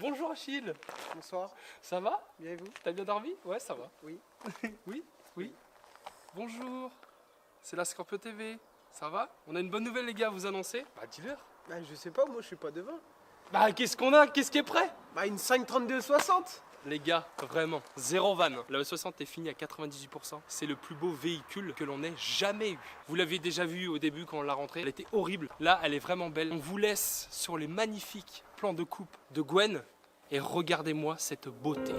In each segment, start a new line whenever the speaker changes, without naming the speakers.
Bonjour Achille.
Bonsoir.
Ça va?
Bien et vous?
T'as bien dormi? Ouais, ça va.
Oui.
Oui. Bonjour. C'est la Scorpio TV. Ça va? On a une bonne nouvelle les gars à vous annoncer. Bah dis-leur.
Bah je sais pas, moi je suis pas devin.
Bah qu'est-ce qu'on a? Qu'est-ce qui est prêt?
Bah une 532-60.
Les gars, vraiment, zéro vanne. La E60 est finie à 98%. C'est le plus beau véhicule que l'on ait jamais eu. Vous l'aviez déjà vu au début quand on l'a rentrée. Elle était horrible. Là, elle est vraiment belle. On vous laisse sur les magnifiques plans de coupe de Gwen. Et regardez-moi cette beauté.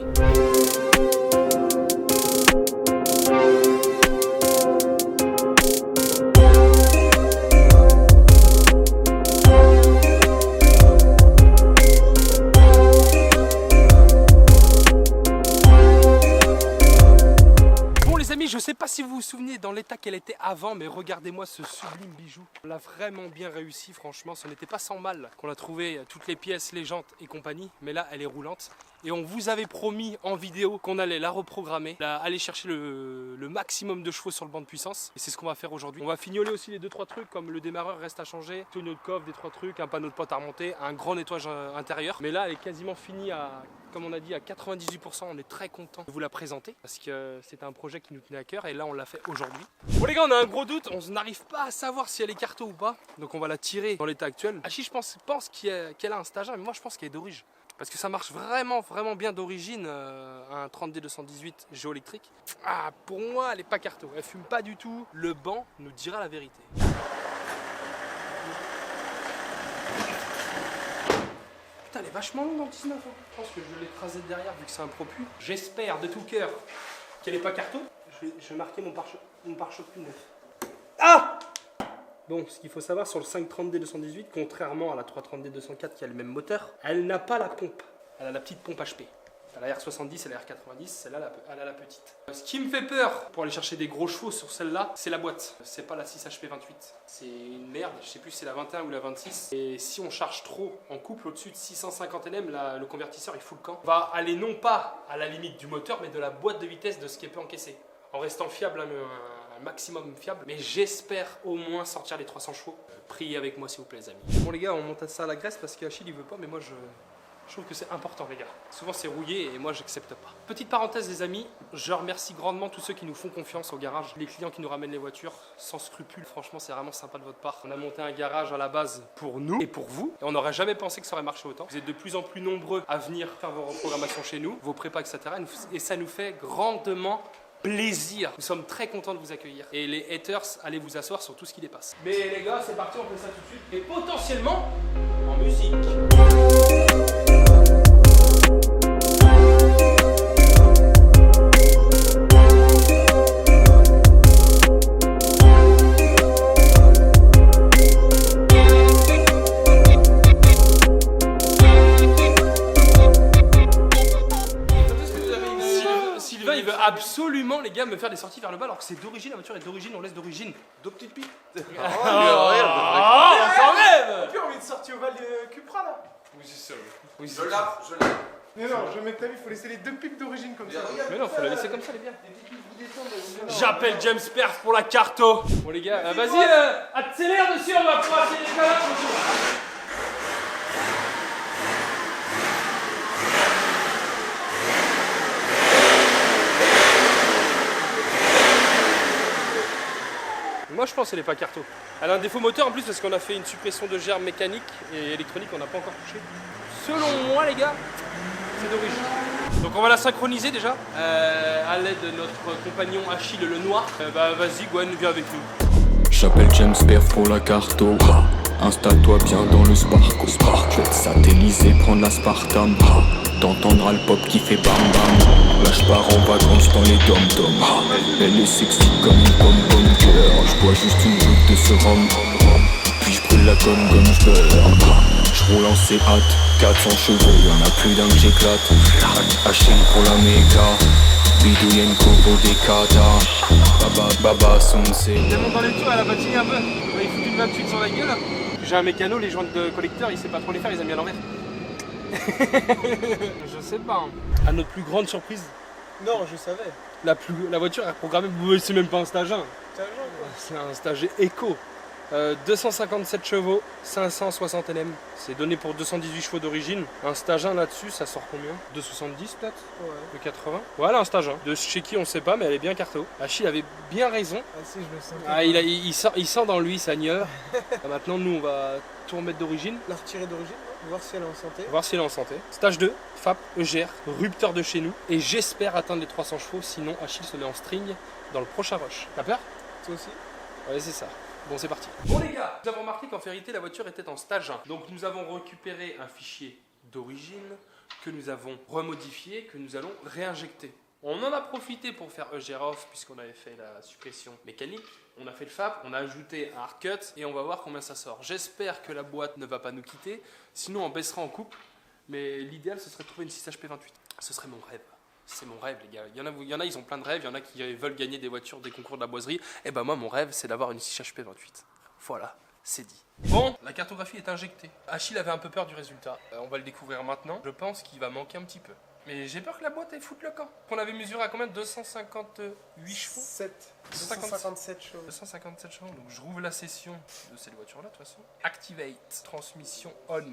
Je sais pas si vous vous souvenez dans l'état qu'elle était avant, mais regardez-moi ce sublime bijou. On l'a vraiment bien réussi, franchement, ce n'était pas sans mal qu'on a trouvé toutes les pièces, les jantes et compagnie, mais là elle est roulante. Et on vous avait promis en vidéo qu'on allait la reprogrammer, aller chercher le maximum de chevaux sur le banc de puissance. Et c'est ce qu'on va faire aujourd'hui. On va fignoler aussi les 2-3 trucs comme le démarreur reste à changer, tonneau de coffre, des 3 trucs, un panneau de porte à remonter, un grand nettoyage intérieur. Mais là elle est quasiment finie à, comme on a dit, à 98%. On est très content de vous la présenter parce que c'était un projet qui nous tenait à cœur et là on l'a fait aujourd'hui. Bon les gars, on a un gros doute, on n'arrive pas à savoir si elle est carto ou pas. Donc on va la tirer dans l'état actuel. Achille, je pense qu'elle a un stage 1, mais moi je pense qu'elle est d'origine. Parce que ça marche vraiment bien d'origine, un 30D218 géoélectrique. Ah, pour moi, elle est pas carto, elle fume pas du tout. Le banc nous dira la vérité. Putain, elle est vachement longue dans le 19. Hein. Je pense que je vais l'écraser derrière vu que c'est un propu. J'espère de tout cœur qu'elle est pas carto. Je vais marquer mon pare-choc plus neuf. Ah! Bon, ce qu'il faut savoir sur le 530D218, contrairement à la 330D204 qui a le même moteur, elle n'a pas la pompe. Elle a la petite pompe HP. Elle a la R70 et la R90, celle-là, elle a la petite. Ce qui me fait peur pour aller chercher des gros chevaux sur celle-là, c'est la boîte. C'est pas la 6HP28. C'est une merde, je sais plus si c'est la 21 ou la 26. Et si on charge trop en couple au-dessus de 650 Nm, le convertisseur il fout le camp. On va aller non pas à la limite du moteur, mais de la boîte de vitesse de ce qu'elle peut encaisser. En restant fiable, un maximum fiable, mais j'espère au moins sortir les 300 chevaux. Priez avec moi s'il vous plaît les amis. Bon les gars, on monte ça à la graisse parce qu'Achille il veut pas, mais moi je trouve que c'est important les gars. Souvent c'est rouillé et moi j'accepte pas. Petite parenthèse les amis, je remercie grandement tous ceux qui nous font confiance au garage. Les clients qui nous ramènent les voitures sans scrupule, franchement c'est vraiment sympa de votre part. On a monté un garage à la base pour nous et pour vous. Et on n'aurait jamais pensé que ça aurait marché autant. Vous êtes de plus en plus nombreux à venir faire vos reprogrammations chez nous, vos prépas etc. Et ça nous fait grandement plaisir. Nous sommes très contents de vous accueillir. Et les haters, allez vous asseoir sur tout ce qui dépasse. Mais les gars, c'est parti, on fait ça tout de suite. Et potentiellement, en musique. Il veut absolument les gars me faire des sorties vers le bas alors que c'est d'origine, la voiture est d'origine, on laisse d'origine.
Deux petites pipes.
Quand même.
Plus envie de sortir au Val de Cupra là.
Oui c'est ça.
Je l'ai.
Mais non, je mets ta vie, il faut laisser les deux pipes d'origine comme ça.
Mais non, faut la laisser comme ça les gars. J'appelle James Perf pour la carto. Bon les gars, vas-y, accélère dessus, on va pouvoir accélérer les gars. Moi je pense qu'elle n'est pas carto. Elle a un défaut moteur en plus parce qu'on a fait une suppression de germes mécanique et électronique qu'on n'a pas encore touché. Selon moi les gars, c'est d'origine. Donc on va la synchroniser déjà à l'aide de notre compagnon Achille le noir. Bah vas-y Gwen, viens avec nous.
J'appelle James Perf pour la carto. Installe-toi bien dans le Sparko. Je vais te satelliser, prendre l'aspartame. T'entendras le pop qui fait bam bam. Là je pars en vacances dans les dom-toms. Elle est sexy comme une pomme girl. Je bois juste une goutte de ce rhum. Puis je brûle la gomme comme je beurre. Je roule en C4, 400 chevaux, y'en a plus d'un que j'éclate. Achille pour la méga, bidouille une coco des kata. Baba sonse.
Tellement dans les tours, elle a fatigué un peu. Il fout une 28 sur la gueule. J'ai un mécano, les joints de collecteur, il sait pas trop les faire, ils aiment bien l'envers. Je sais pas. À notre plus grande surprise,
Non, je savais.
la voiture est programmée, c'est même pas un stage 1.
C'est un genre quoi.
C'est un stage éco. 257 chevaux, 560 NM. C'est donné pour 218 chevaux d'origine. Un stage 1 là-dessus, ça sort combien? De 70 peut-être?
Ouais.
De 80? Voilà un stage 1. De chez qui on sait pas, mais elle est bien carto. Achille avait bien raison.
Ah si, je le sens.
Ah, il sent dans lui sa gneur. Maintenant, nous, on va tout remettre d'origine.
La retirer d'origine, voir si elle est en santé.
Voir si elle est en santé. Stage 2, FAP, EGR, rupteur de chez nous. Et j'espère atteindre les 300 chevaux, sinon Achille se met en string dans le prochain rush. T'as peur?
Toi aussi?
Ouais, c'est ça. Bon, c'est parti. Bon les gars, nous avons remarqué qu'en vérité la voiture était en stage 1. Donc nous avons récupéré un fichier d'origine que nous avons remodifié, que nous allons réinjecter. On en a profité pour faire EGR off puisqu'on avait fait la suppression mécanique. On a fait le FAP, on a ajouté un hard cut et on va voir combien ça sort. J'espère que la boîte ne va pas nous quitter, sinon on baissera en couple. Mais l'idéal ce serait de trouver une 6HP28. Ce serait mon rêve. C'est mon rêve les gars, il y en a ils ont plein de rêves, il y en a qui veulent gagner des voitures, des concours de la boiserie. Et ben moi mon rêve c'est d'avoir une 6HP28. Voilà, c'est dit. Bon, la cartographie est injectée. Achille avait un peu peur du résultat, on va le découvrir maintenant. Je pense qu'il va manquer un petit peu. Mais j'ai peur que la boîte elle foute le camp. On avait mesuré à combien? 258 chevaux?
257 chevaux.
257 chevaux, donc je rouvre la session de cette voiture là de toute façon. Activate, transmission on, 257,9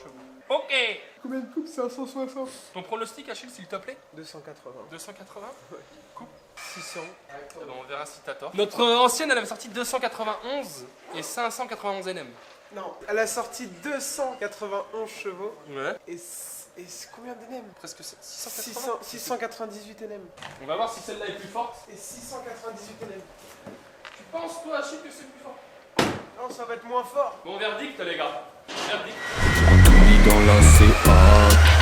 chevaux. Ok.
Combien de coupes? 560.
Ton pronostic Achille s'il te plaît?
280.
280?
Ouais.
Coupe
600.
Ah bon, on verra si t'as tort. Notre ancienne elle avait sorti 291 et 591 NM.
Non, elle a sorti 291 chevaux.
Ouais.
Et c'est combien d'NM?
Presque 680.
698 NM.
On va voir si celle-là est plus forte.
Et 698 NM.
Tu penses toi Achille que c'est plus fort?
Non, ça va être moins fort.
Bon verdict les gars. Verdict.
Tout mis dans la CA.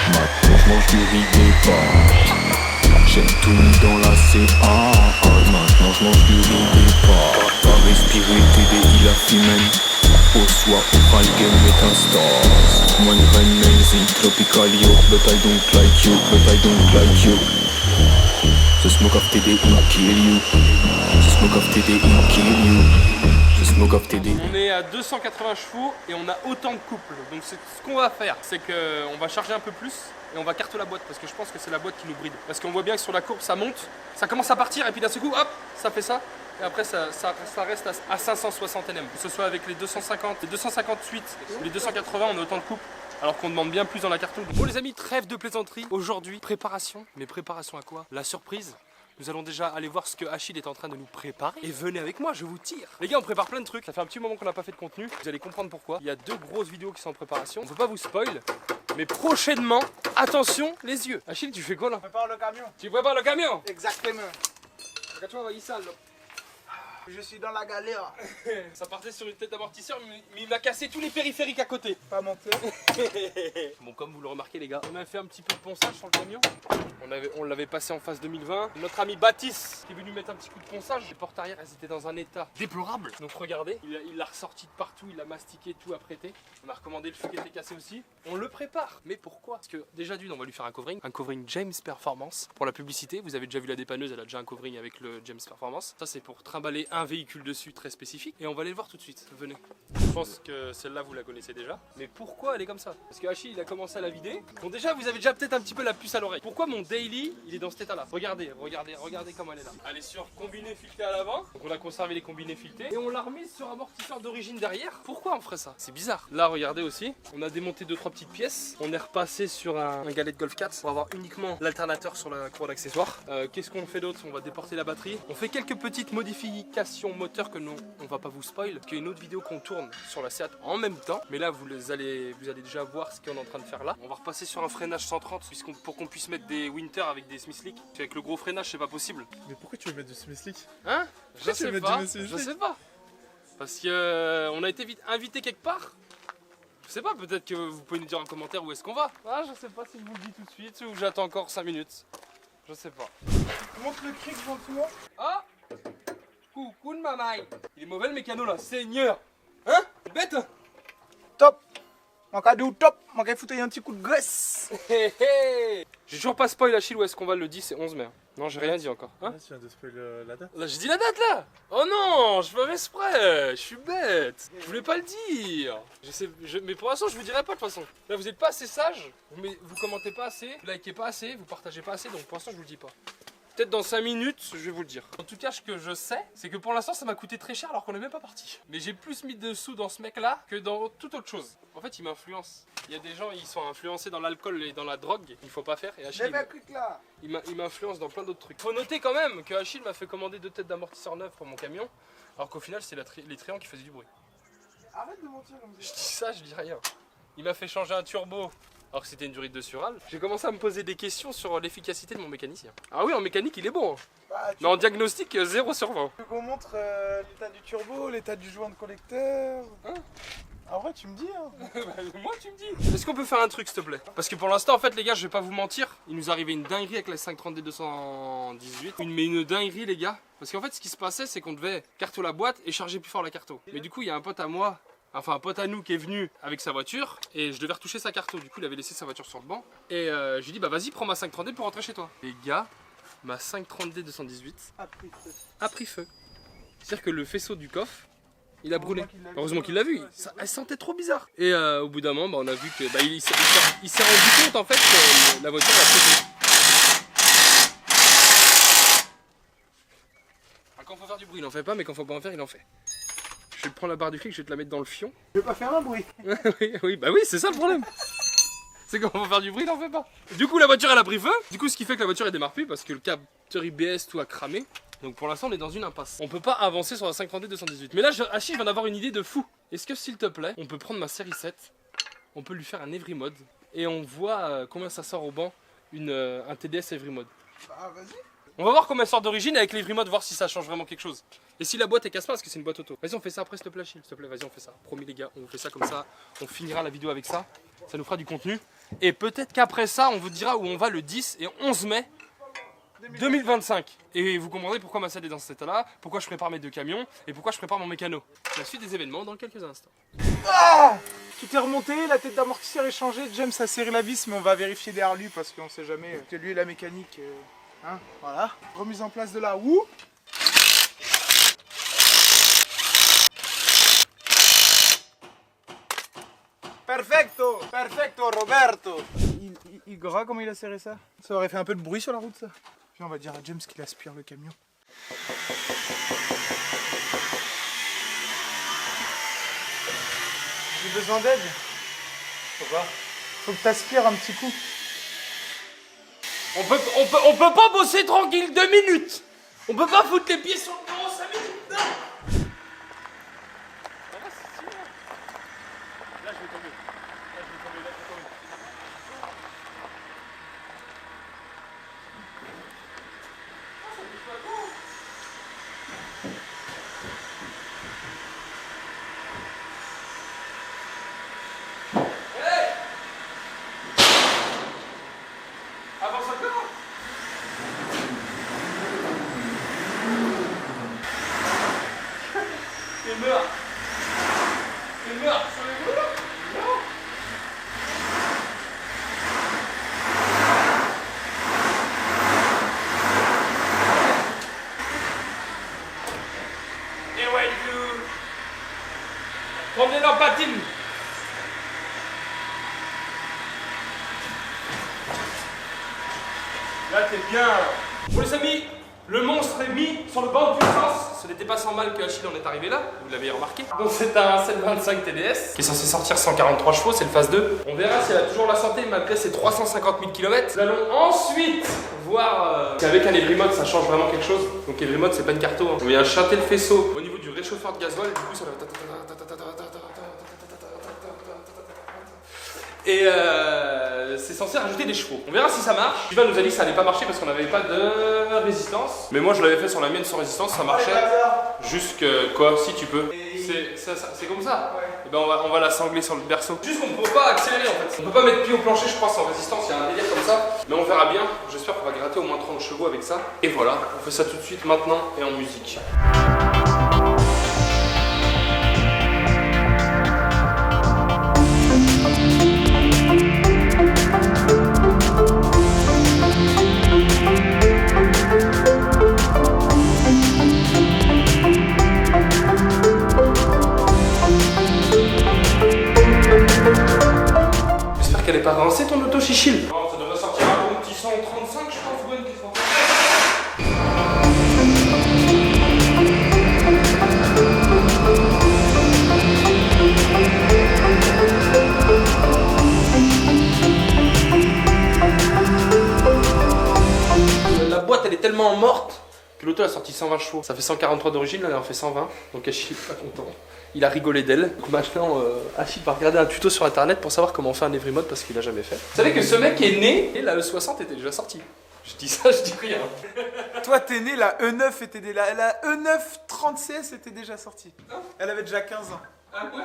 Maintenant je mange du riz des pâtes. J'ai tout mis dans la CA. Maintenant je mange du riz des pâtes. Pas respirer TDI la femelle. Au soir oral game with a stars. One rain amazing tropical you. But I don't like you, but I don't like you. The smoke of TDI kill you. The smoke of TDI kill you. The smoke of TDI.
On est à 280 chevaux et on a autant de couples. Donc ce qu'on va faire, c'est qu'on va charger un peu plus et on va carte la boîte parce que je pense que c'est la boîte qui nous bride. Parce qu'on voit bien que sur la courbe ça monte, ça commence à partir et puis d'un seul coup, hop, ça fait ça. Et après ça reste à 560 NM. Que ce soit avec les 250, les 258 ou les 280, on a autant de couples. Alors qu'on demande bien plus dans la carte. Bon les amis, trêve de plaisanterie. Aujourd'hui, préparation. Mais préparation à quoi? La surprise. Nous allons déjà aller voir ce que Achille est en train de nous préparer. Et venez avec moi, je vous tire. Les gars, on prépare plein de trucs. Ça fait un petit moment qu'on n'a pas fait de contenu. Vous allez comprendre pourquoi. Il y a 2 grosses vidéos qui sont en préparation. On ne veut pas vous spoil. Mais prochainement, attention, les yeux. Achille, tu fais quoi là?
Prépare le camion.
Tu prépares le camion?
Exactement.
Regarde-toi, il sale là.
Je suis dans la galère.
Ça partait sur une tête d'amortisseur, mais il m'a cassé tous les périphériques à côté.
Pas mentir.
Bon, comme vous le remarquez les gars, on a fait un petit peu de ponçage sur le camion. On l'avait passé en phase 2020. Notre ami Baptiste qui est venu mettre un petit coup de ponçage. Les portes arrière, elles étaient dans un état déplorable. Donc regardez, il l'a ressorti de partout, il l'a mastiqué, tout apprêté. On a recommandé le feu qui était cassé aussi. On le prépare. Mais pourquoi? Parce que déjà d'une, on va lui faire un covering James Performance pour la publicité. Vous avez déjà vu la dépanneuse, elle a déjà un covering avec le James Performance. Ça c'est pour trimballer un véhicule dessus très spécifique. Et on va aller le voir tout de suite. Venez. Je pense que celle-là vous la connaissez déjà. Mais pourquoi elle est comme ça? Parce que Achille il a commencé à la vider. Bon déjà vous avez déjà peut-être un petit peu la puce à l'oreille. Pourquoi mon daily il est dans cet état là? Regardez comment elle est là. Elle est sur combiné fileté à l'avant. Donc on a conservé les combinés filetés. Et on l'a remise sur amortisseur d'origine derrière. Pourquoi on ferait ça? C'est bizarre. Là regardez aussi. On a démonté 2-3 petites pièces. On est repassé sur un galet de Golf 4 pour avoir uniquement l'alternateur sur la cour d'accessoires. Qu'est-ce qu'on fait d'autre? On va déporter la batterie. On fait quelques petites modifications moteurs que nous on va pas vous spoil. Parce qu'il y a une autre vidéo qu'on tourne sur la Seat en même temps. Mais là vous allez déjà voir ce qu'on est en train de faire là. On va repasser sur un freinage 130 pour qu'on puisse mettre des Winter avec des Smithslick. Avec le gros freinage c'est pas possible.
Mais pourquoi tu veux mettre du Smithslick?
Hein? Je sais pas.
Je
sais pas. Parce que on a été invité quelque part. Je sais pas, peut-être que vous pouvez nous dire en commentaire où est-ce qu'on va. Ah, je sais pas si je vous le dis tout de suite ou j'attends encore 5 minutes. Je sais pas.
Montre le cric gentiment.
Ah! Coucou de mamaille. Il est mauvais le mécano là, seigneur. Hein? Bête?
Top. Mon cadeau top. Mon cadeau foutu un petit coup de graisse.
J'ai toujours pas spoil Achille où est-ce qu'on va le 10 et 11 mai. Non, j'ai rien dit encore. Hein?
Tu viens de spoil la date.
Là, j'ai dit la date là. Oh non, je fais exprès. Je suis bête. Je voulais pas le dire. Mais pour l'instant, je vous dirai pas de toute façon. Là, vous êtes pas assez sage. Vous commentez pas assez, vous likez pas assez, vous partagez pas assez. Donc pour l'instant, je vous le dis pas. Peut-être dans 5 minutes, je vais vous le dire. En tout cas, ce que je sais, c'est que pour l'instant, ça m'a coûté très cher alors qu'on n'est même pas parti. Mais j'ai plus mis de sous dans ce mec-là que dans toute autre chose. En fait, il m'influence. Il y a des gens, ils sont influencés dans l'alcool et dans la drogue. Il faut pas faire. Et Achille, il m'influence dans plein d'autres trucs. Faut noter quand même que Achille m'a fait commander 2 têtes d'amortisseur neuves pour mon camion. Alors qu'au final, c'est les triangles qui faisaient du bruit.
Arrête de mentir comme ça.
Je dis ça, je dis rien. Il m'a fait changer un turbo. Alors que c'était une durite de Sural. J'ai commencé à me poser des questions sur l'efficacité de mon mécanicien. Ah oui, en mécanique, il est bon.
Bah,
Mais en diagnostic, 0 sur 20.
Tu veux qu'on montre l'état du turbo, l'état du joint de collecteur?
Hein?
En vrai, tu me dis, hein.
Moi, tu me dis. Est-ce qu'on peut faire un truc, s'il te plaît? Parce que pour l'instant, en fait, les gars, je vais pas vous mentir. Il nous arrivait une dinguerie avec la 530D218. Mais une dinguerie, les gars. Parce qu'en fait, ce qui se passait, c'est qu'on devait carto la boîte et charger plus fort la carto. Mais du coup, il y a un pote à moi. Enfin, un pote à nous qui est venu avec sa voiture et je devais retoucher sa carto. Du coup, il avait laissé sa voiture sur le banc. Et je lui ai dit, bah vas-y, prends ma 530D pour rentrer chez toi. Les gars, ma 530D 218 a pris feu. C'est-à-dire que le faisceau du coffre, il a brûlé. Heureusement qu'il l'a vu. Elle sentait trop bizarre. Et au bout d'un moment, bah, on a vu que il s'est rendu compte en fait que la voiture a pété. Quand il faut faire du bruit, il en fait pas, mais quand il faut pas en faire, il en fait. Je vais prendre la barre du clic, je vais te la mettre dans le fion.
Je vais pas faire un bruit.
oui, bah oui, c'est ça le problème. C'est quand on va faire du bruit, il en fait pas. Du coup, la voiture, elle a pris feu. Du coup, ce qui fait que la voiture, elle démarre plus parce que le capteur IBS, tout a cramé. Donc pour l'instant, on est dans une impasse. On peut pas avancer sur la 530D 218. Mais là, Achille vient d'avoir une idée de fou. Est-ce que, s'il te plaît, on peut prendre ma série 7, on peut lui faire un Every Mode et on voit combien ça sort au banc un TDS Every Mode.
Bah, vas-y.
On va voir combien elle sort d'origine avec l'Every Mode, voir si ça change vraiment quelque chose. Et si la boîte est casse pas, parce que c'est une boîte auto. Vas-y, on fait ça après, s'il te plaît, Achille. S'il te plaît, vas-y, on fait ça. Promis, les gars, on fait ça comme ça. On finira la vidéo avec ça. Ça nous fera du contenu. Et peut-être qu'après ça, on vous dira où on va le 10 et 11 mai 2025. Et vous comprendrez pourquoi ma salle est dans cet état-là, pourquoi je prépare mes 2 camions et pourquoi je prépare mon mécano. La suite des événements dans quelques instants.
Ah, tout est remonté, la tête d'amortisseur est changée. James a serré la vis, mais on va vérifier derrière lui parce qu'on sait jamais que lui et la mécanique. Hein, voilà. Remise en place de la roue. Perfecto, perfecto, Roberto. Il gras comment il a serré ça? Ça aurait fait un peu de bruit sur la route, ça. Puis on va dire à James qu'il aspire le camion. J'ai besoin d'aide.
Pourquoi?
Faut que t'aspires un petit coup.
On peut pas bosser tranquille 2 minutes. On peut pas foutre les pieds sur le bureau 5 minutes. Non. Là, je vais tomber. Avance encore. Il meurt. Savez-vous? Non. Et ouais, promenez dans patine. Là, t'es bien. Bon, les amis, le monstre est mis sur le banc de puissance. Ce n'était pas sans mal que Achille en est arrivé là, vous l'avez remarqué. Donc, c'est un 725 TDS qui est censé sortir 143 chevaux, c'est le phase 2. On verra si elle a toujours la santé malgré ses 350 000 km. Nous allons ensuite voir si avec un Every Mode ça change vraiment quelque chose. Donc, Every Mode, c'est pas une carto. Hein. On vient chatter le faisceau au niveau du réchauffeur de gasoil. Du coup, ça va. Et c'est censé rajouter des chevaux. On verra si ça marche. Ivan nous a dit que ça allait pas marcher parce qu'on n'avait pas de résistance. Mais moi je l'avais fait sur la mienne sans résistance, ça marchait. Juste que quoi, si tu peux. C'est comme ça.
Ouais.
Et ben on va la sangler sur le berceau. Juste qu'on ne peut pas accélérer en fait. On peut pas mettre pied au plancher je crois sans résistance, il y a un délire comme ça. Mais on verra bien. J'espère qu'on va gratter au moins 30 chevaux avec ça. Et voilà, on fait ça tout de suite maintenant et en musique. Elle est pas rincée ton auto chichil? Non, ça devrait sortir un bon petit 135 je pense, bonne qui sera. tellement morte que l'auto a sorti 120 chevaux. Ça fait 143 d'origine, là elle en fait 120. Donc Achille est pas content. Il a rigolé d'elle. Donc maintenant, Achille va regarder un tuto sur internet pour savoir comment on fait un every mode parce qu'il a jamais fait. Vous savez que ce mec est né et la E60 était déjà sortie. Je dis ça, je dis rien.
Toi, t'es né, la E9 était déjà... La E9 30CS était déjà sortie. Elle avait déjà 15 ans.
Ah ouais.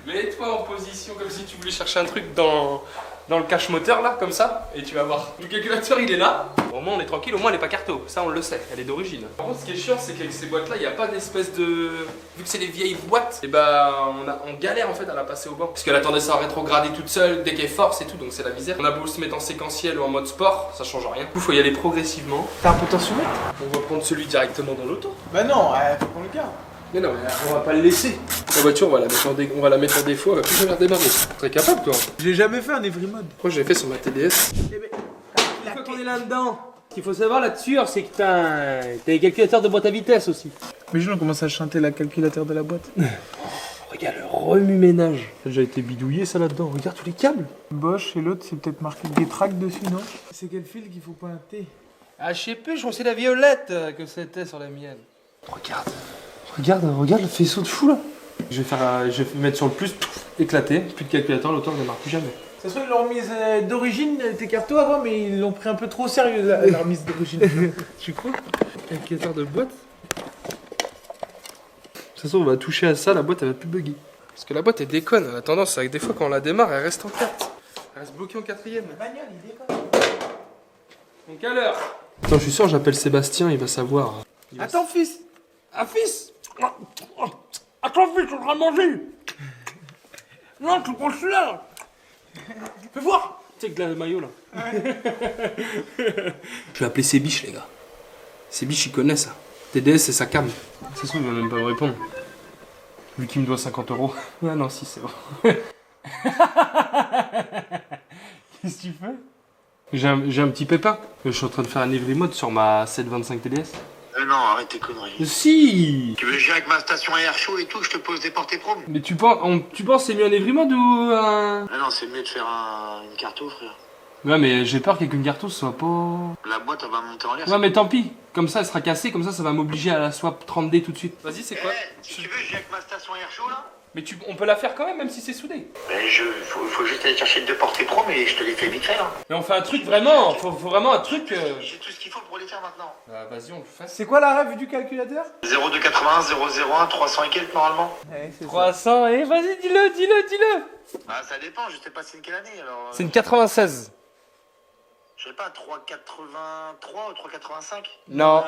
Mets-toi en position comme si tu voulais chercher un truc dans le cache moteur là, comme ça, et tu vas voir. Le calculateur il est là. Au moins on est tranquille, au moins elle est pas carto. Ça on le sait, elle est d'origine. Par contre ce qui est chiant c'est qu'avec ces boîtes là, il n'y a pas d'espèce de... Vu que c'est des vieilles boîtes, et bah on galère en fait à la passer au banc. Parce qu'elle a tendance à rétrograder toute seule dès qu'elle force et tout, donc c'est la misère. On a beau se mettre en séquentiel ou en mode sport, ça change rien. Du coup faut y aller progressivement.
T'as un potentiomètre?
On va prendre celui directement dans l'auto.
Bah non, faut qu'on le garde.
Mais non, on va pas le laisser. La voiture, on va la mettre en défaut, elle va plus jamais redémarrer. Très capable, toi.
J'ai jamais fait un every mode.
Moi, j'ai fait sur ma TDS.
Une fois qu'on est là-dedans, ce qu'il faut savoir là-dessus, c'est que t'as des calculateurs de boîte à vitesse aussi.
Mais on commence à chanter la calculateur de la boîte.
Regarde le remue-ménage. Ça a déjà été bidouillé, ça, là-dedans. Regarde tous les câbles.
Bosch et l'autre, c'est peut-être marqué Getrack dessus, non? C'est quel fil qu'il faut pointer?
Ah, je sais plus, je crois que c'est la violette que c'était sur la mienne.
Regarde le faisceau de fou, là. Je vais mettre sur le plus, éclaté. Plus de calculateur, l'auto ne démarre plus jamais.
Ça se trouve, ils l'ont remise d'origine, tes cartos avant, mais ils l'ont pris un peu trop au sérieux, la remise d'origine.
Tu crois? Calculateur de boîte. De toute façon, on va toucher à ça, la boîte, elle va plus bugger. Parce que la boîte, elle déconne. Elle a tendance, avec des fois, quand on la démarre, elle reste en 4. Elle reste bloquée en 4ème.
La bagnole, il déconne.
Donc à l'heure. Attends, je suis sûr, j'appelle Sébastien, il va savoir.
Attends, fils.
Ah, fils! Attends, fils, on va manger! Non, tu prends celui-là! Fais voir! Tu sais, que le maillot là. Je vais appeler Sébiche, les gars. Sébiche, il connaît ça. TDS, c'est sa cam. Ça se trouve, il va même pas me répondre. Vu qu'il me doit 50 €. Ah non, si, c'est bon. Qu'est-ce que tu fais? J'ai un petit pépin. Je suis en train de faire un every mode sur ma 725 TDS.
Non, arrête tes conneries.
Si!
Tu veux gérer avec ma station air chaud et tout, je te pose des portées prom.
Mais tu penses c'est mieux un every mode ou un...
Ah non, c'est mieux de faire une carto, frère.
Ouais, mais j'ai peur qu'avec une cartouche, soit pas...
La boîte, elle va monter en l'air.
Ouais, mais tant pis. Comme ça, elle sera cassée. Comme ça va m'obliger à la swap 30D tout de suite. Vas-y, c'est quoi?
Si tu veux, je viens avec ma station air chaud, là.
Mais on peut la faire quand même si c'est soudé.
Ben, faut juste aller chercher deux portées prom et je te les fais vite fait, là.
Mais on fait un truc vraiment. Faut vraiment un truc...
J'ai tout ce qu'il faut pour les faire maintenant.
Bah, vas-y, on le fait.
C'est quoi la rêve du calculateur?
0281 001 300 et quelques, normalement.
Ouais, c'est
300 et vas-y, dis-le.
Ah, ça dépend, je sais pas c'est quelle année, alors.
C'est une 96.
Je sais pas, 383 ou 385.
Non.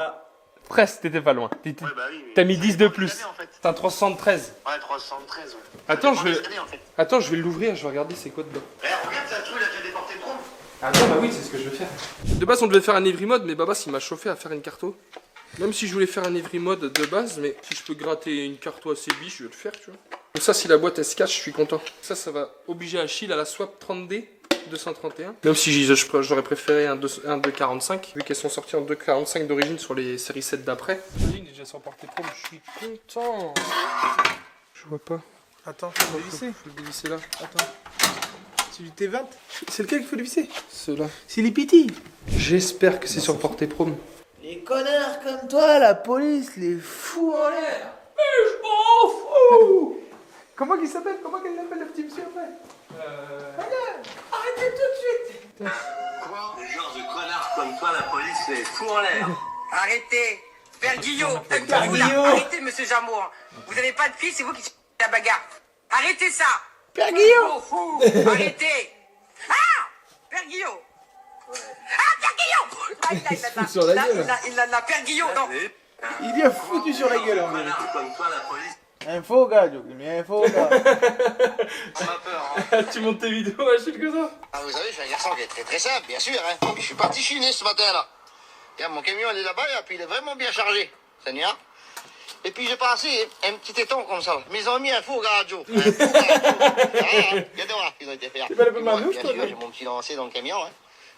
Presque, t'étais pas loin.
Ouais, bah oui.
T'as mis 10 de
Ça dépend
plus.
des années, en fait.
C'est un 373.
Ouais, 373, ouais.
Attends,
Ça
je
dépend
vais...
des années, en fait.
Attends, je vais l'ouvrir, je vais regarder c'est quoi dedans.
Regarde, ça se trouve, il a déjà des portées prom.
Ah non, bah oui, c'est ce que je vais faire. De base, on devait faire un every mode, mais Babas il m'a chauffé à faire une carto. Même si je voulais faire un every mode de base, mais si je peux gratter une carto assez biche, je vais le faire, tu vois. Donc ça, si la boîte elle se cache, je suis content. Ça va obliger Achille à la swap 30D 231. Même si j'aurais préféré un 245, vu qu'elles sont sorties en 245 d'origine sur les séries 7 d'après. La ligne est déjà sans portée pro, je suis content. Je vois pas.
Attends, faut le visser.
Faut le visser là.
Attends. C'est du T20? C'est lequel qu'il faut le visser?
Ceux-là.
C'est les petits.
J'espère que c'est sur portée pro.
Les connards comme toi, la police, les fous en l'air.
Je m'en fous.
Comment qu'il s'appelle? Comment qu'elle l'appelle le petit monsieur après? Arrêtez tout de suite.
Quoi? Genre de connard comme toi, la police, les fous en l'air.
Arrêtez. Père Guillaume,
Père Guillaume.
arrêtez, monsieur Jamour. Vous n'avez pas de fils, c'est vous qui la bagarre. Arrêtez ça.
Père Guillaume.
Gros fou. Arrêtez. Ah, Père Guillaume. Ah, Père Guillaume. Il a Père Guillaume, non.
Il lui a foutu sur la gueule en vérité.
Connard comme toi, la police,
Info gars, info gars.
on a peur, hein.
Tu montes tes vidéos, Achille, que ça?
Ah, vous savez, je suis un garçon qui est très très simple, bien sûr, hein. Je suis parti chiner ce matin-là. Regarde, mon camion, il est là-bas, et puis il est vraiment bien chargé. Seigneur. Et puis j'ai passé un petit éton comme ça. Mes amis, un faux radio. Un faux radio. Regardez voir, ils ont été faits.
pas le peu manouche,
Bien
toi,
sûr, j'ai mon petit lancé dans le camion, hein.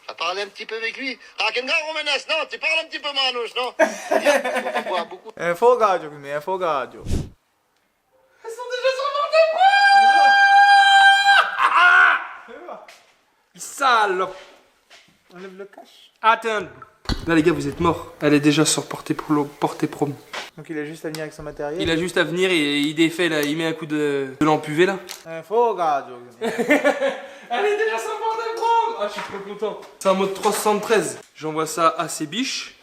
J'ai parlé un petit peu avec lui. Ah, quel gars, Romanes, non, tu parles un petit peu manouche, non? Tu bois beaucoup.
Info radio, info radio.
Elles sont déjà sur portée pro. Sale.
Enlève le cache.
Attends. Là les gars, vous êtes morts. Elle est déjà sur portée prom.
Donc il a juste à venir avec son matériel.
Il a juste à venir et il défait là, il met un coup de lampe UV là.
Fogaggio.
Elle est déjà sur portée prom. Ah, je suis trop content. C'est un mode 373. J'envoie ça à ces biches.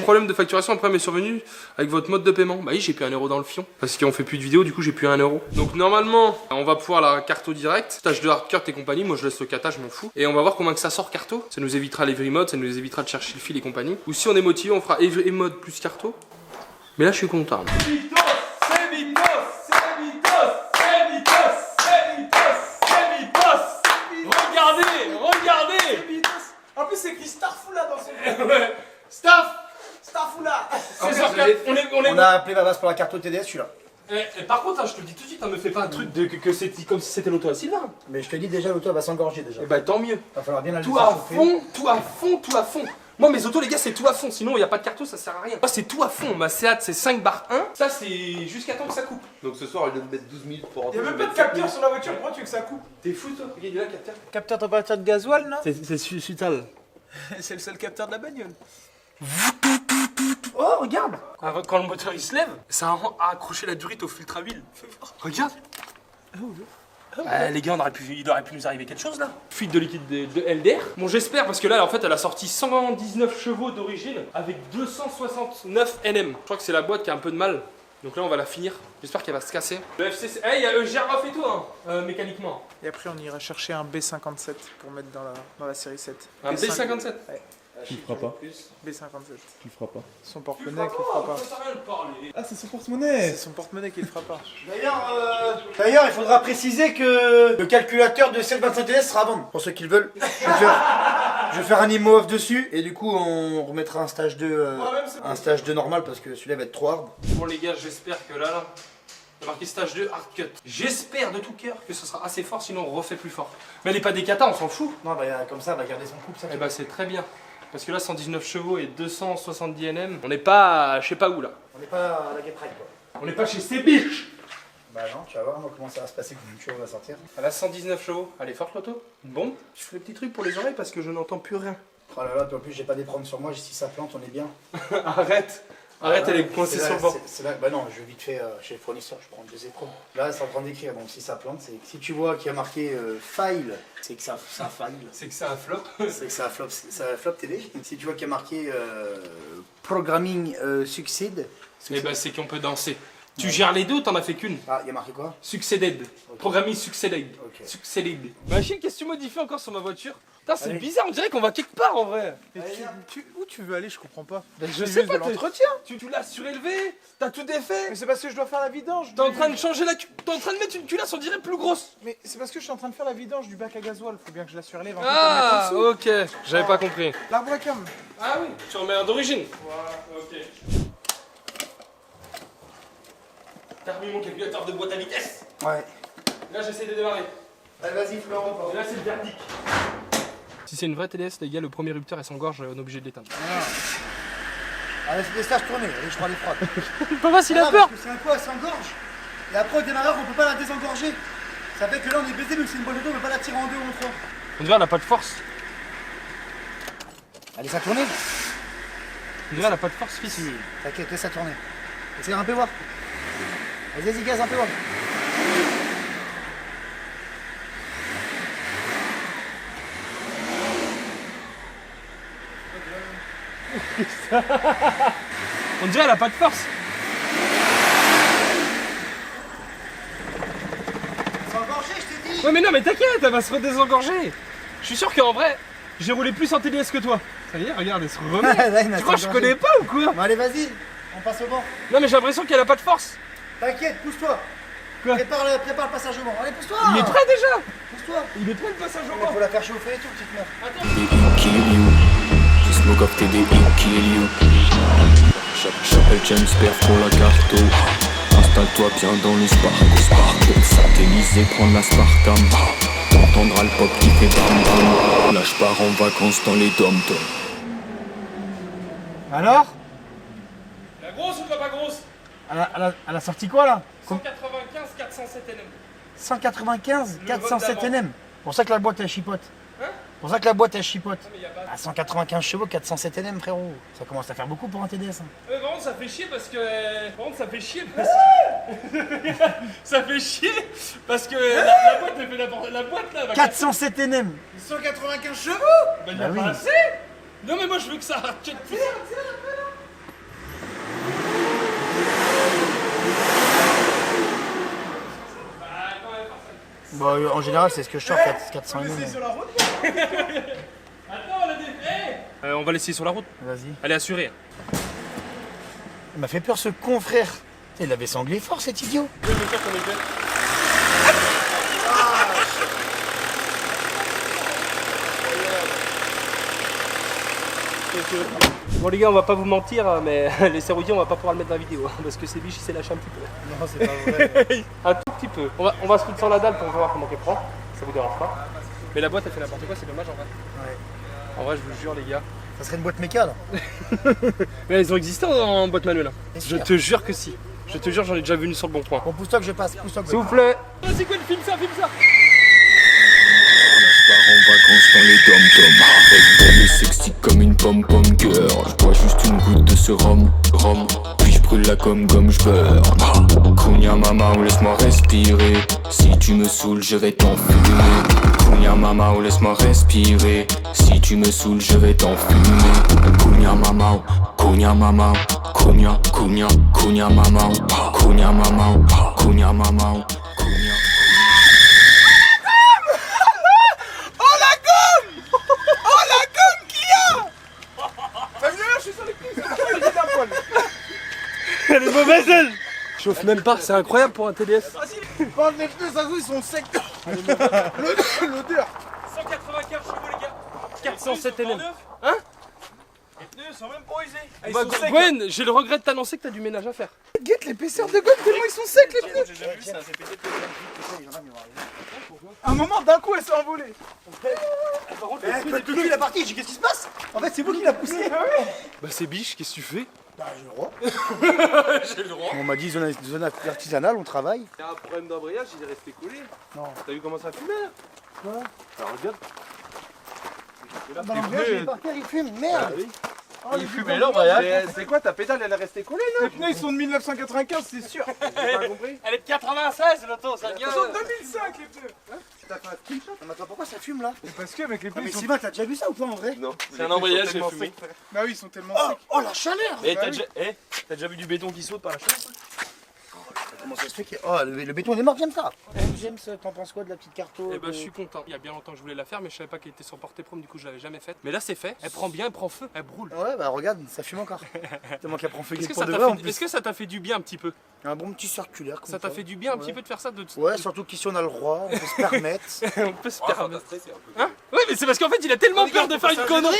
Problème de facturation, après m'est survenu avec votre mode de paiement. Bah oui, j'ai plus 1 euro dans le fion. Parce qu'on fait plus de vidéos, du coup j'ai plus 1 euro. Donc normalement, on va pouvoir la carto direct. Tâche de hardcut et compagnie, moi je laisse le kata, je m'en fous. Et on va voir combien que ça sort carto. Ça nous évitera l'Every Mode, ça nous évitera de chercher le fil et compagnie. Ou si on est motivé, on fera Every Mode plus carto. Mais là je suis content.
Regardez. En plus c'est écrit Starfoula dans son nom.
Ouais.
Starfoula.
C'est sûr
On a appelé ma base pour la carte TDS, je suis là.
Par contre, hein, je te le dis tout de suite, me fais pas un truc que c'était comme si c'était l'auto à Sylvain.
Mais je te dis déjà, l'auto va s'engorger déjà.
Et bah tant mieux.
Va falloir bien la
Tout
laisser
à
chauffer.
fond, tout à fond, tout à fond. Moi mes autos les gars c'est tout à fond, sinon il n'y a pas de carto, ça sert à rien. Moi c'est tout à fond, ma Seat c'est 5 bar 1, ça c'est jusqu'à temps que ça coupe.
Donc ce soir, au lieu de mettre 12 000 pour
Il y a même pas de capteur sur la voiture, pourquoi tu veux que ça coupe?
T'es fou toi, regarde il est là capteur.
Capteur température de gasoil, non?
C'est Sutal.
C'est le seul capteur de la bagnole.
Oh regarde. Quand le moteur il se lève, ça a accroché la durite au filtre à huile. Fais voir. Regarde. Les gars, il aurait pu nous arriver quelque chose là. Fuite de liquide de LDR. Bon, j'espère parce que là, en fait, elle a sorti 119 chevaux d'origine avec 269 NM. Je crois que c'est la boîte qui a un peu de mal. Donc là, on va la finir. J'espère qu'elle va se casser. Le FCC. Il y a Gerloff et tout, hein, mécaniquement.
Et après on ira chercher un B57 pour mettre dans la série 7.
Un B57.
Ouais,
Tu le feras pas.
B57.
Tu le feras pas.
Son porte-monnaie qui le fera pas.
Ah, c'est son porte-monnaie.
C'est son porte-monnaie qui le fera pas.
D'ailleurs, il faudra préciser que le calculateur de 725 TS sera à vendre. Pour ceux qui le veulent, je vais faire un IMO off dessus. Et du coup, on remettra un stage 2 normal parce que celui-là va être trop hard.
Bon, les gars, j'espère que là, il y a marqué stage 2 hard cut. J'espère de tout cœur que ce sera assez fort, sinon on refait plus fort. Mais elle n'est pas des katas, on s'en fout.
Non, bah, comme ça, elle va garder son couple. Ça,
Eh bah, c'est très bien. Parce que là, 119 chevaux et 270 NM, on n'est pas, je sais pas où là.
On n'est pas à la Get Ride, quoi.
On n'est pas chez ces biches.
Bah non, tu vas voir moi, comment ça va se passer quand une chose va sortir.
Elle a 119 chevaux. Elle est forte l'auto. Bon, je fais des petits trucs pour les oreilles parce que je n'entends plus rien.
Oh là là, puis en plus, j'ai pas des problèmes sur moi. Si ça plante, on est bien.
Arrête. Arrête, elle est coincée sur le banc.
C'est là, bah non, je vais vite fait chez le fournisseur, je prends 2 épreuves. Là, c'est en train d'écrire, donc si ça plante, c'est que si tu vois qu'il y a marqué file, c'est que ça faille.
C'est que ça a flop.
C'est que ça a flop TV. Si tu vois qu'il y a marqué programming succeed.
Eh bah, c'est qu'on peut danser. Tu gères les deux ou t'en as fait qu'une?
Ah, il y a marqué quoi?
Succeded.
Ok.
Programming succeded.
Ok.
Succeded. Machine, qu'est-ce que tu modifies encore sur ma voiture? Putain, c'est
Allez.
bizarre, on dirait qu'on va quelque part en vrai.
Et où tu veux aller, je comprends pas.
Je sais pas,
de l'entretien.
Tu l'as surélevé, t'as tout défait.
Mais c'est parce que je dois faire la vidange.
T'es en train de changer la t'es en train de mettre une culasse, on dirait plus grosse.
Mais c'est parce que je suis en train de faire la vidange du bac à gasoil. Faut bien que je la surélève un peu
Ah,
pour mettre en dessous.
ok, j'avais pas compris.
L'arbre à cam.
Ah oui, tu remets un d'origine. Voilà, ok. T'as remis mon calculateur de boîte à vitesse.
Ouais.
Là, j'essaie de démarrer.
Allez, vas-y, Florent.
Et là, c'est le verdict. Si c'est une vraie TDS, les gars, le premier rupteur, elle s'engorge, on est obligé de l'éteindre.
Allez, c'est des stages tournés. Allez, je prends les froides.
Pas facile
Non, parce que c'est un coup, elle s'engorge. Et après, au démarrage, on peut pas la désengorger. Ça fait que là, on est baisé, mais c'est une bonne auto, on peut pas la tirer en 2 ou en 3.
On dirait, elle a pas de force.
Allez, ça tourne.
On dirait, elle a pas de force, fils.
T'inquiète, laisse ça tourner. Essaye un peu voir. Vas-y, gaz, un peu voir.
On dirait, elle a pas de force.
C'est engorgé, je t'ai dit.
Ouais, mais non, mais t'inquiète, elle va se redésengorger. Je suis sûr qu'en vrai, j'ai roulé plus en TDS que toi. Ça y est, regarde, elle se remet.
Là, il m'a
Tu crois que je
engorgé.
connais pas ou quoi?
Bon, allez, vas-y. On passe au banc.
Non, mais j'ai l'impression qu'elle a pas de force.
T'inquiète, pousse-toi.
Quoi?
Prépare le passage au banc. Allez, pousse-toi.
Il est prêt déjà.
Pousse-toi.
Il est prêt le passage au
Il
banc.
faut la faire chauffer et tout, petite meuf.
Kill you. Je smoke off TDI, kill you. J'appelle James Perf pour la carto. Installe-toi bien dans le Spark. Satellisé, prendre l'aspartame. T'entendras le pop qui fait bam bam. Là je pars en vacances dans les dom-toms.
Alors
La grosse ou pas grosse?
elle a sorti quoi là
195 407 NM.
195
Le
407
vote
NM. C'est pour ça que la boîte elle chipote.
Hein?
C'est pour ça que la boîte elle chipote. À 195 chevaux, 407 Nm frérot. Ça commence à faire beaucoup pour un TDS. Hein.
Par contre, ça fait chier parce que. Ça fait chier parce que la boîte elle fait la boîte là.
407 Nm.
195 chevaux.
Bah, il y a pas assez. Non, mais moi je veux que ça ratchet plus.
Bon, en général, c'est ce que je sors, 400 Nm.
C'est sur la route.
Attends, on a des. On va l'essayer sur la route.
Vas-y.
Elle est assurée.
Il m'a fait peur ce con, frère. Il avait sanglé fort, cet idiot.
Je vais me faire comme il fait. Bon les gars, on va pas vous mentir, mais les serrouillis on va pas pouvoir le mettre dans la vidéo parce que ces biches il s'est lâché un petit peu.
Non, c'est pas vrai.
Un tout petit peu. On va se foutre sur la dalle pour voir comment elle prend. Ça vous dérange pas. Mais la boîte elle fait n'importe quoi, c'est dommage en vrai.
Ouais.
En vrai, je vous jure les gars.
Ça serait une boîte méca là.
Mais elles ont existé en boîte manuelle.
Bien
Je
sûr.
te jure que si. Je te jure, j'en ai déjà vu une sur le bon coin.
Bon, pousse-toi que je passe, pousse-toi que je
S'il
passe.
vous plaît. C'est quoi le film ça, filme ça.
Je pars en vacances dans les dom-toms. Red Bull est sexy comme une pom-pom girl. Je bois juste une goutte de ce rhum, puis je brûle la gomme je burn. Kounia mama ou laisse-moi respirer. Si tu me saoules je vais t'enfumer. Kounia mama ou laisse-moi respirer. Si tu me saoules je vais t'enfumer. Kounia mama, Kounia mama, Kounia, Kounia, Kounia mama, Kounia mama, Kounia mama, Kounia.
Elle est mauvaise elle. Chauffe même pas, c'est incroyable pour un TDS.
Pas les pneus, ça se trouve, ils sont secs. L'odeur.
195 chevaux les gars. 407 NM. Hein?
Les pneus sont même pas usés. Ils
Bah,
sont secs.
Gwen, j'ai le regret de t'annoncer que t'as du ménage à faire.
Guette l'épaisseur de gomme, tellement ils sont secs les pneus.
J'ai jamais vu ça, c'est pété
À un moment, d'un coup, elle s'est envolée.
tout qui la partie, qu'est-ce qui se passe? En fait, c'est vous qui l'a poussé.
Bah c'est biche, qu'est-ce que tu fais?
Bah, j'ai le droit.
J'ai le droit.
On m'a dit zone artisanale, on travaille.
Il y a un problème d'embrayage, il est resté collé.
Non.
T'as vu comment ça fumait là?
Voilà.
Alors regarde.
Bah, l'embrayage, il est par terre, il fume, merde. Oh,
Il fumait l'embrayage. C'est quoi ta pédale, elle est restée collée là?
Les pneus, ils sont de 1995, c'est sûr.
J'ai pas compris.
Elle est de 96 l'auto, ça
Ils sont de 2005 les pneus.
T'as fait un screenshot? Non, mais attends, pourquoi ça fume là?
Parce que avec les
Ah,
pneus,
mais
ils sont...
Sylvain, t'as déjà vu ça ou pas en vrai?
Non.
C'est un embrayage, j'ai
tellement
fumé.
sec, frère.
Bah oui, ils sont tellement
Oh,
secs.
oh la chaleur!
Et
Bah
t'as
oui.
déjà vu du béton qui saute par la chaise?
Comment ça se fait que. Oh, le béton il est mort, j'aime ça! James, t'en penses quoi de la petite carto?
Eh ben, je suis content. Il y a bien longtemps que je voulais la faire, mais je savais pas qu'elle était sur portée prom, du coup je l'avais jamais faite. Mais là c'est fait. Elle prend bien, elle prend feu, elle brûle.
Ouais, bah regarde, ça fume encore. Tellement qu'elle prend feu
Est-ce que,
pour
ça
de
t'a
vrai en
fait...
plus.
Est-ce que ça t'a fait du bien un petit peu?
Un bon petit circulaire comme
Ça t'a fait du bien un petit peu de faire ça?
Ouais, surtout qu'ici on a le droit, on peut se permettre.
On peut se permettre. Hein? Ouais, mais c'est parce qu'en fait il a tellement peur de faire une connerie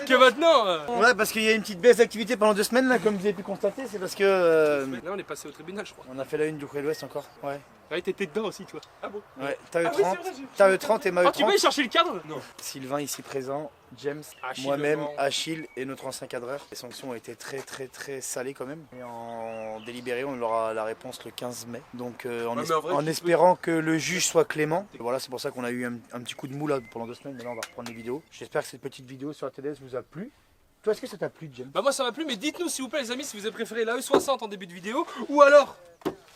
que maintenant.
Ouais, parce qu'il y a une petite baisse d'activité pendant 2 semaines là, comme vous avez pu constater, c'est parce que.
Là on est passé au tribunal, je crois.
On a fait la une du Courrier de l'Ouest encore. Ouais.
Ouais, t'étais dedans aussi, toi. Ah bon?
Ouais, t'as
Ah oui,
E30,
c'est vrai, j'ai-
t'as E30 et ma
Ah, tu peux
E30.
aller chercher le cadre? Non.
Sylvain ici présent, James,
Achille
moi-même,
devant.
Achille et notre ancien cadreur. Les sanctions ont été très salées quand même. Et en délibéré, on aura la réponse le 15 mai. Donc
mais en vrai,
en
tu
espérant que le juge soit clément. Et voilà, c'est pour ça qu'on a eu un petit coup de mou là pendant 2 semaines. Mais là, on va reprendre les vidéos. J'espère que cette petite vidéo sur la TDS vous a plu. Toi, est-ce que ça t'a plu, James?
Bah moi ça m'a plu, mais dites-nous s'il vous plaît les amis si vous avez préféré la E60 en début de vidéo ou alors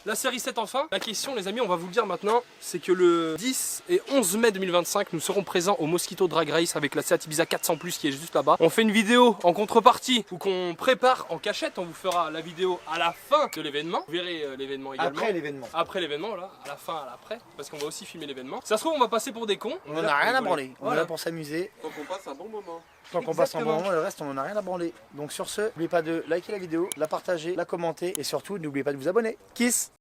la série 7 enfin. La question les amis, on va vous le dire maintenant, c'est que le 10 et 11 mai 2025 nous serons présents au Mosquito Drag Race avec la Seat Ibiza 400 Plus qui est juste là-bas. On fait une vidéo en contrepartie ou qu'on prépare en cachette, on vous fera la vidéo à la fin de l'événement. Vous verrez l'événement également.
Après l'événement.
Après l'événement là, à la fin, à l'après, parce qu'on va aussi filmer l'événement. Ça se trouve on va passer pour des cons.
On en a rien à branler. On est
Voilà.
là pour s'amuser.
Donc on passe un bon moment.
Tant qu'on passe un bon
Exactement.
moment, le reste, on en a rien à branler. Donc sur ce, n'oubliez pas de liker la vidéo, la partager, la commenter et surtout, n'oubliez pas de vous abonner. Kiss!